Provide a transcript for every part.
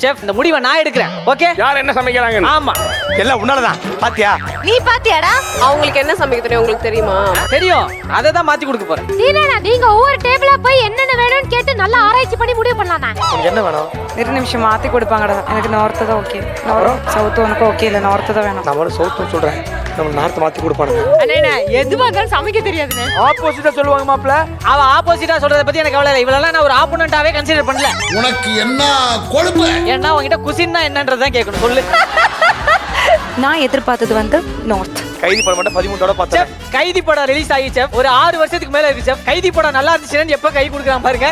Chef இந்த முடிவை நான் எடுக்கிறேன். ஓகே, யார் என்ன சமைக்கிறாங்க? ஆமா, எல்லாம் உன்னாலதான். பாத்தியா? நீ பாத்தியாடா? அவங்களுக்கு என்ன சமைக்க தெரியும் உங்களுக்கு தெரியுமா? தெரியும். அதை தான் மாத்தி கொடுக்க போறேன். நீங்க ஒவ்வொரு டேபிளா போய் என்னென்ன வேணும்னு கேட்டு நல்லா ஆராய்ச்சி பண்ணி முடிவு பண்ணலாம்ண்ணா. உனக்கு என்ன வேணும்? 2 நிமிஷம் மாத்தி கொடுப்பாங்கடா. எனக்கு நார்த்து தான் ஓகே. சவுத்து உனக்கு ஓகே இல்ல? நார்த்து தான் வேணும். நான் மட்டும் சவுத்துன்னு சொல்றேன். நம்ம நார்த்து மாத்தி கொடுப்பானுங்க. அண்ணே எதுவா இருந்தாலும் சமைக்க தெரியாதுண்ணே. ஆப்போசிட்டா சொல்லுவாங்க மாப்ள. அவ ஆப்போசிட்டா சொல்றத பத்தி எனக்கு கவலை இல்லை. இவளெல்லாம் நான் ஒரு ஆப்போனண்டாவே கன்சிடர் பண்ணல. உனக்கு என்ன கொழுப்பு? ஏன்னா உங்ககிட்ட குசின்னா என்னன்றதான் கேட்கணும். சொல்லு. நான் எதிர்பார்த்தது வந்து நார்த். கைதி படம் மட்டும் 13 பார்த்தேன். செஃப், கைதி படம் ரிலீஸ் ஆகி செஃப் ஒரு 6 வருஷத்துக்கு மேல இருக்கு செஃப். கைதி படம் நல்லா இருந்துச்சுன்னு எப்ப கை கொடுக்குறான் பாருங்க.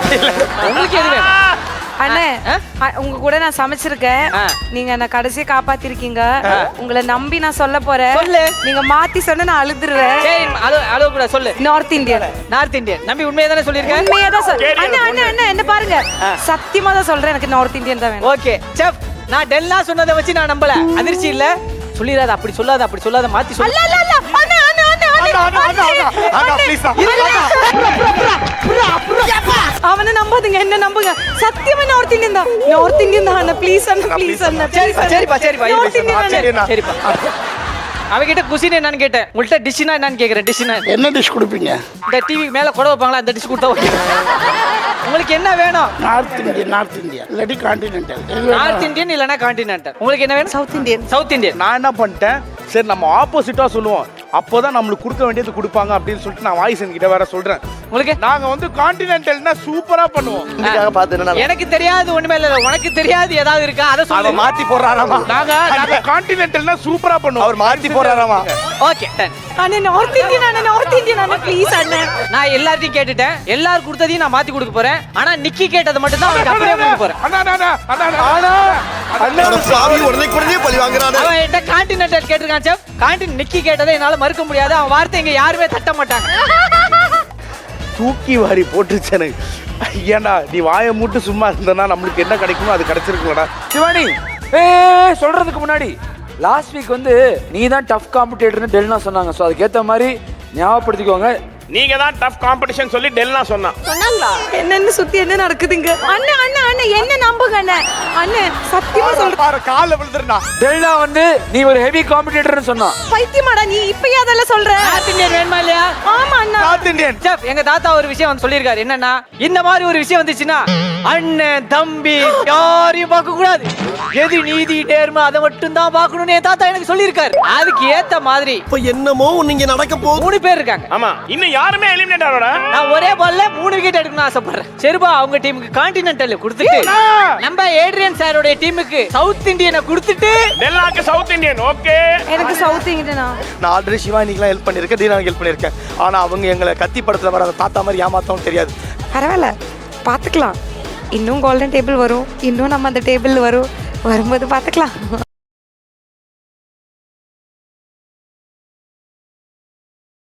உங்களுக்கு எது வேணும்? அண்ணே, உங்க கூட நான் சமைச்சிருக்கேன். ஆ. நீங்க என்ன கடைசியா காப்பாத்திருக்கீங்க. உங்களை நம்பி நான் சொல்ல போறேன். சொல்லு. நீங்க மாத்தி சொன்னா நான் அழுதுருவேன். சரி, அளவு கூட சொல்லு. North Indian. North Indian. நம்பி உண்மையா தானே சொல்லிருக்கேன்? உண்மையா தான் சொல்றேன். அண்ணா என்ன பாருங்க. சத்தியமா தான் சொல்றேன். எனக்கு நார்த் இந்தியன் தான் வேணும். ஓகே செஃப், நான் டெல்லா சொன்னதை வச்சு நான் நம்பல. அதிர்ச்சி இல்ல. சொல்லிராத, அப்படி சொல்லாத, அப்படி சொல்லாத, மாத்தி சொல்லு. இல்ல அண்ணா அவனை நம்பாதீங்க, என்ன நம்புங்க. சத்தியமா நார்த் இந்தியன் தான். நார்த் இந்தியன் தான் அண்ணா. ப்ளீஸ் அண்ணா, ப்ளீஸ் அண்ணா. சரிப்பா. நார்த் இந்தியன் அண்ணா. சரிப்பா. அவகிட்ட குசின் என்னன்னு கேட்டேன். உங்கள்கிட்ட டிஷ்னா என்னன்னு கேக்குறேன். டிஷ்னா என்ன டிஷ் கொடுப்பீங்க? இந்த டிவி மேல கொடை வைப்பாங்களா, அந்த டிஷ் கொடுத்தா ஓகே. உங்களுக்கு என்ன வேணும்? நார்த் இந்தியா இல்லாட்டி கான்டினென்டல். நார்த் இந்தியன் இல்லனா கான்டினென்டல். உங்களுக்கு என்ன வேணும்? South Indian. South Indian. நான் என்ன பண்ணிட்டேன், சரி நம்ம ஆப்போசிட்டா சொல்லுவோம், அப்போதான் நம்மளுக்கு கொடுக்க வேண்டியது கொடுப்பாங்க அப்படின்னு சொல்லிட்டு நான் வாய்ஸ் கிட்ட வேற சொல்றேன். உங்களுக்கு நாங்க வந்து கான்டினென்டல்னா சூப்பரா பண்ணுவோம். இதுக்காக பார்த்து எனக்கு தெரியாது ஒண்ணுமே இல்ல. உனக்கு தெரியாது ஏதாவது இருக்கா? அத அதை சொல்லு. மாத்தி போடுறாராமா. நாங்க கான்டினென்டல்னா சூப்பரா பண்ணுவோம். அவர் மாத்தி போடுறாராமா. Okay done. அண்ணா நார்த் இந்தியன் அண்ணா. நார்த் இந்தியன் அண்ணா, ப்ளீஸ் அண்ணா. நான் எல்லார்ட்டையும் கேட்டுட்டேன். எல்லாரும் கொடுத்ததையும் நான் மாத்தி கொடுக்க போறேன். ஆனா நிக்கி கேட்டதை மட்டும் தான் அவனுக்கு அப்படியே கொடுக்க போறேன். உடனே பழி வாங்குறானே. அவன் என்கிட்ட கான்டினென்டல் கேட்டிருக்கான் செஃப். நிக்கி கேட்டதை என்னால மறுக்க முடியாது. அவன் வார்த்தை இங்க யாருமே தட்ட மாட்டாங்க. தூக்கி வாரி போட்டுருச்சு எனக்கு. ஏன்டா நீ வாயை மூட்டு சும்மா இருந்தனா நம்மளுக்கு என்ன கிடைக்குமோ அது கிடைச்சிருக்கும்டா. சிவானி, சொல்றதுக்கு முன்னாடி லாஸ்ட் வீக் வந்து நீ தான் டஃப் காம்படிட்டர்னு டெல்னா சொன்னாங்க. ஸோ அதுக்கேற்ற மாதிரி ஞாபகப்படுத்திக்கோங்க. நீங்க தான் டஃப் காம்படிஷன் சொல்லி டெல்னா சொன்னாங்களா? என்னன்னு சுத்தி என்ன நடக்குதுங்க? அண்ணா என்ன நம்புங்க அண்ணா. அண்ணா சத்தியமா சொல்றேன். கால விழுந்துறா. டெல்னா வந்து நீ ஒரு ஹெவி காம்படிட்டர்னு சொன்னா. பைத்தியமாடா நீ? இப்பயே அதெல்லாம் சொல்ற? நார்த் இந்தியன் வேணுமா இல்லையா? ஆமா அண்ணா. நார்த் இந்தியன் செஃப், எங்க தாத்தா ஒரு விஷயம் வந்து சொல்லியிருக்காரு. என்னன்னா, இந்த மாதிரி ஒரு விஷயம் வந்துச்சுன்னா அண்ணன் தம்பி யாரையும் பார்க்க கூடாது. எது நீதி நேர்மை அதை மட்டும் தான் பார்க்கணும்னு என் தாத்தா எனக்கு சொல்லியிருக்காரு. அதுக்கு ஏத்த மாதிரி இப்ப என்னமோ நீங்க நடக்க போகுது. 3 பேர் இருக்காங்க. ஆமா, இன்னும் யாருமே எலிமினேட் ஆகலடா. நான் ஒரே பால்ல 3 விக்கெட் எடுக்கணும்னு ஆசைப்படுறேன். சரிபா, அவங்க டீமுக்கு கான்டினென்டல் கொடுத்துட்டு நம்ம ஏட்ரியன் சாரோட டீமுக்கு சவுத் இந்தியனை கொடுத்துட்டு டெல்லாக்கு சவுத் இந்தியன். ஓகே, எனக்கு சவுத் இந்தியனா. நான் ஆல்ரெடி சிவானிக்கெல்லாம் ஹெல்ப் பண்ணியிருக்கேன். தீனாவுக்கு ஹெல்ப் பண்ணியிருக்கேன். ஆனா அவங்க எங்களை கத்தி படத்துல வர தாத்தா மாதிரி ஏமாத்தவும் தெரியாது. பரவாயில்ல, பாத்துக்கலாம். இன்னும் கோல்டன் டேபிள் வரும். இன்னும் நம்ம அந்த டேபிள் வரும்போது பாத்துக்கலாம்.